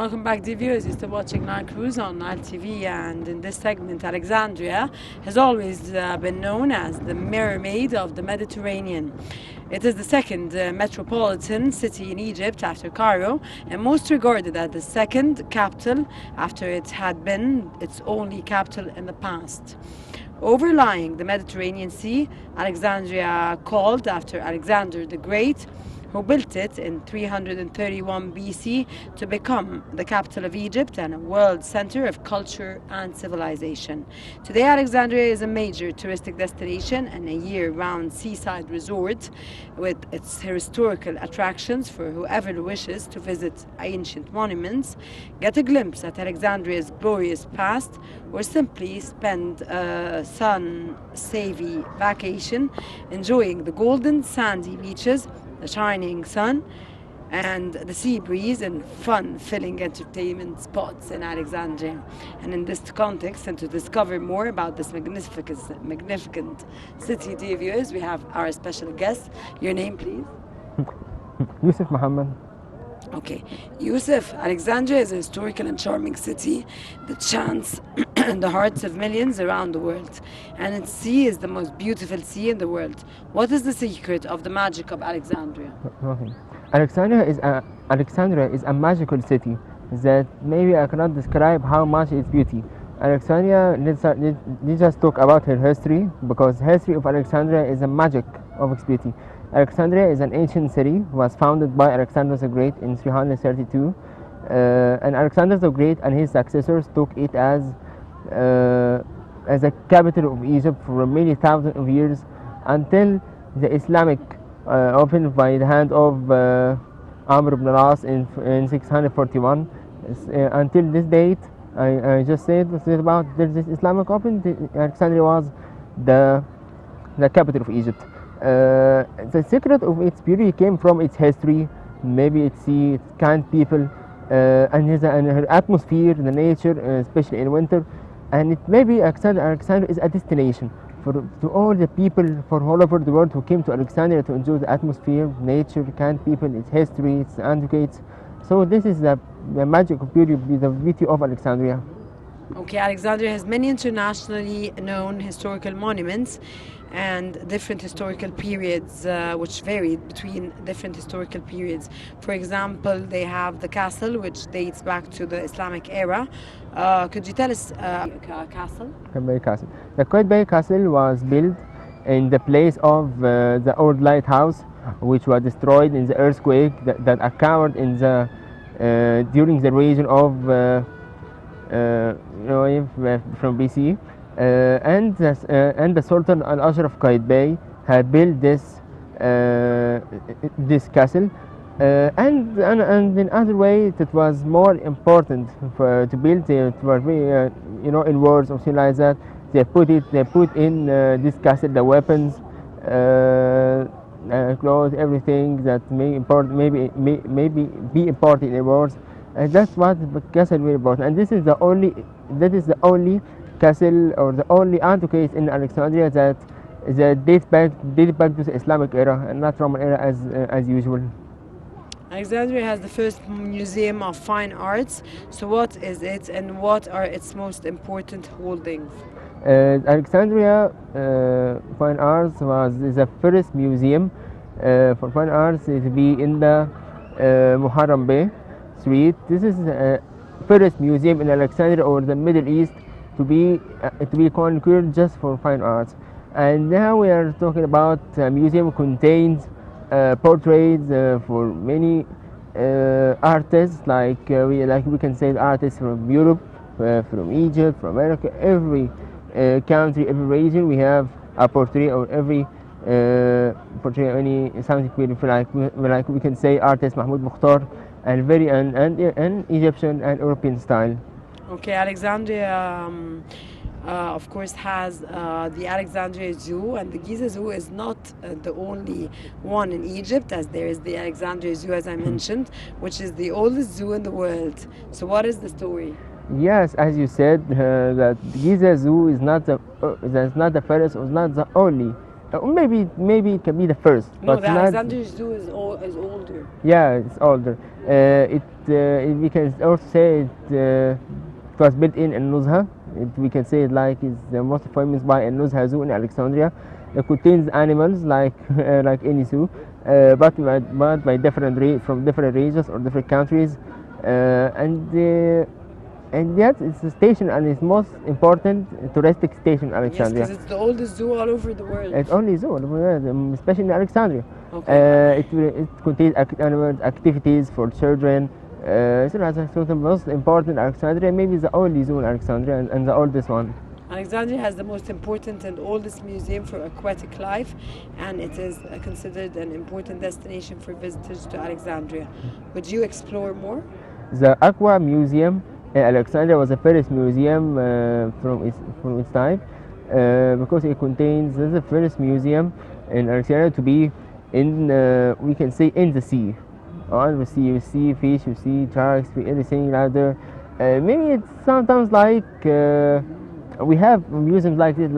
welcome back, dear viewers. You're still watching Nile Cruise on Nile TV, and in this segment, Alexandria has always been known as the Mirror Maid of the Mediterranean. It is the second metropolitan city in Egypt after Cairo, and most regarded as the second capital after it had been its only capital in the past. Overlying the Mediterranean Sea, Alexandria, called after Alexander the Great, who built it in 331 BC to become the capital of Egypt and a world center of culture and civilization. Today, Alexandria is a major touristic destination and a year-round seaside resort with its historical attractions for whoever wishes to visit ancient monuments, get a glimpse at Alexandria's glorious past, or simply spend a sun-savvy vacation enjoying the golden sandy beaches, the shining sun, and the sea breeze and fun-filling entertainment spots in Alexandria. And in this context, and to discover more about this magnificent city, dear viewers, we have our special guest. Your name, please? Youssef Mohamed. Okay, Youssef, Alexandria is a historical and charming city that chants in the hearts of millions around the world. And its sea is the most beautiful sea in the world. What is the secret of the magic of Alexandria? Okay. Alexandria is a magical city that maybe I cannot describe how much its beauty. Alexandria, let's just talk about her history, because history of Alexandria is a magic of its beauty. Alexandria is an ancient city, was founded by Alexander the Great in 332, and Alexander the Great and his successors took it as a capital of Egypt for many thousands of years, until the Islamic opened by the hand of Amr ibn al-As in 641. Until this date, I just said about this Islamic open, Alexandria was the capital of Egypt. The secret of its beauty came from its history, maybe its sea, its kind people, and her atmosphere, the nature, especially in winter. And it maybe Alexandria is a destination to all the people from all over the world who came to Alexandria to enjoy the atmosphere, nature, kind people, its history, its antiquities. So this is the magic of beauty, the beauty of Alexandria. Okay, Alexandria has many internationally known historical monuments and different historical periods, which vary between different historical periods. For example, they have the castle, which dates back to the Islamic era. Could you tell us castle? Qaitbay Castle. The Qaitbay Castle was built in the place of the old lighthouse, which was destroyed in the earthquake that occurred in the during the region of from BC. And the Sultan Al-Ashraf Qaitbay had built this castle, and in other way it was more important to build it. Was in wars or things like that. They put in this castle the weapons, clothes, everything that maybe be important in wars. That's what the castle very important. And that is the only castle or the only antiquity in Alexandria that dates back to the Islamic era and not Roman era as usual. Alexandria has the first museum of fine arts. So what is it, and what are its most important holdings? Alexandria Fine Arts is the first museum for fine arts to be in the Muharram Bay Street. This is the first museum in Alexandria or the Middle East to be conquered just for fine arts. And now we are talking about a museum contains portraits for many artists, like we can say artists from Europe, from Egypt, from America, every country, every region. We have a portrait of every portrait, any something like we can say artist Mahmoud Mukhtar, and Egyptian and European style. Okay, Alexandria, of course, has the Alexandria Zoo, and the Giza Zoo is not the only one in Egypt, as there is the Alexandria Zoo, as I mentioned, which is the oldest zoo in the world. So what is the story? Yes, as you said, that Giza Zoo is not the first, or not the only Maybe it can be the first, No, but the not. Alexandria Zoo is older. Yeah, it's older. We can also say it was built in Nuzha. We can say it like it's the most famous by Nuzha Zoo in Alexandria. It contains animals like any zoo, but by from different regions or different countries, and yet it's a station and it's most important touristic station in Yes, Alexandria. because it's the oldest zoo all over the world. It's only zoo, especially in Alexandria. Okay. It contains animals, activities for children. So that's the most important Alexandria, maybe the only zoo in Alexandria and the oldest one. Alexandria has the most important and oldest museum for aquatic life, and it is considered an important destination for visitors to Alexandria. Would you explore more? The Aqua Museum in Alexandria was the first museum from its time because it contains the first museum in Alexandria to be in we can say in the sea. You see fish, you see sharks, everything like that. Maybe it's sometimes like we have museums like this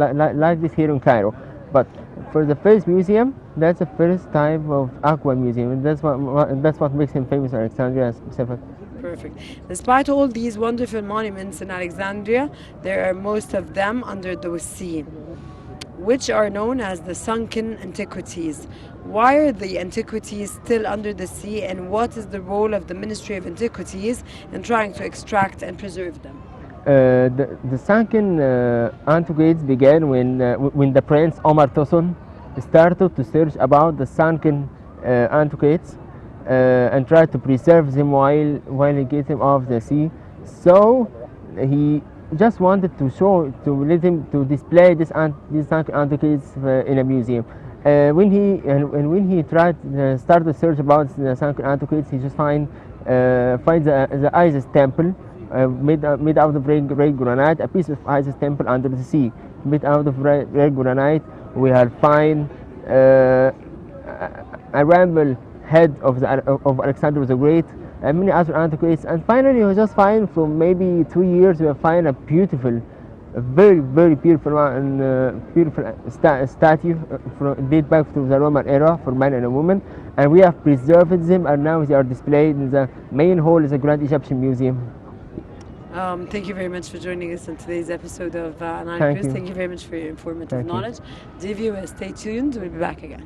here in Cairo, but for the first museum, that's the first type of aqua museum, and that's what makes him famous in Alexandria specifically. Perfect. Despite all these wonderful monuments in Alexandria, there are most of them under the sea, which are known as the sunken antiquities. Why are the antiquities still under the sea, and what is the role of the Ministry of Antiquities in trying to extract and preserve them? The sunken antiquities began when the Prince Omar Tosun started to search about the sunken antiquities and tried to preserve them while he get them off the sea. So he just wanted to display these sunken antiquities in a museum. When he tried start to search about the sunken antiquities, he just find the Isis temple made out of red granite, a piece of Isis temple under the sea, made out of red granite. We have find a ramble head of Alexander the Great, and many other antiquities. And finally, we just find from maybe 2 years, we have find a very beautiful statue date back to the Roman era for man and a woman, and we have preserved them, and now they are displayed in the main hall of the Grand Egyptian Museum. Thank you very much for joining us in today's episode of Nile Thank Cruise. you. Thank you very much for your informative Thank you. knowledge. Dear viewers, stay tuned. We'll be back again.